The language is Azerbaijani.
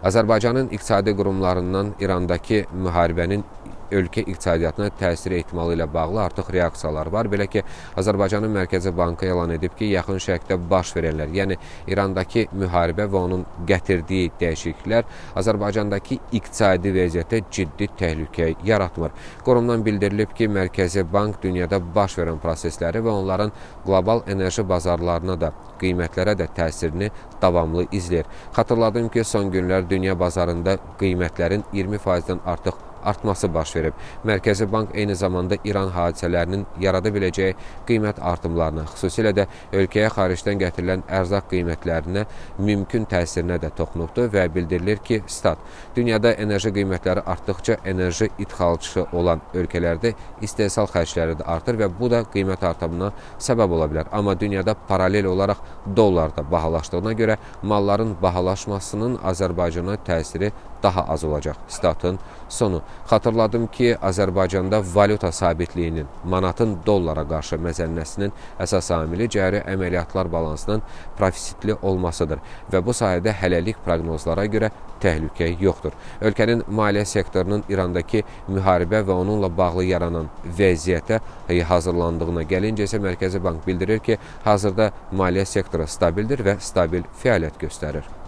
Azərbaycanın iqtisadi qurumlarından İrandakı müharibənin ölkə iqtisadiyyatına təsir ehtimalı ilə bağlı artıq reaksiyalar var. Belə ki, Azərbaycanın Mərkəzi Bankı elan edib ki, yaxın şərqdə baş verənlər, yəni İrandakı müharibə və onun gətirdiyi dəyişikliklər Azərbaycandakı iqtisadi vəziyyətə ciddi təhlükə yaratmır. Qurumdan bildirilib ki, Mərkəzi Bank dünyada baş verən prosesləri və onların qlobal enerji bazarlarına da, qiymətlərə də təsirini davamlı izləyir. Xatırladım ki, son günlər dünya bazarında qiymətlərin 20%-dən artıq artması baş verib. Mərkəzi Bank eyni zamanda İran hadisələrinin yarada biləcəyi qiymət artımlarına, xüsusilə də ölkəyə xaricdən gətirilən ərzaq qiymətlərinə mümkün təsirinə də toxunubdur və bildirilir ki, dünyada enerji qiymətləri artdıqca enerji ixalçısı olan ölkələrdə istehsal xərcləri də artır və bu da qiymət artımına səbəb ola bilər. Amma dünyada paralel olaraq dollar da bahalaşdığına görə malların bahalaşmasının Azərbaycana təsiri daha az olacaq. Statın sonu. Xatırladım ki, Azərbaycanda valyuta sabitliyinin, manatın dollara qarşı məzənnəsinin əsas amili cəri əməliyyatlar balansının profitli olmasıdır və bu sayədə hələlik proqnozlara görə təhlükə yoxdur. Ölkənin maliyyə sektorunun İrandakı müharibə və onunla bağlı yaranan vəziyyətə hazırlandığına gəlincə isə Mərkəzi Bank bildirir ki, hazırda maliyyə sektoru stabildir və stabil fəaliyyət göstərir.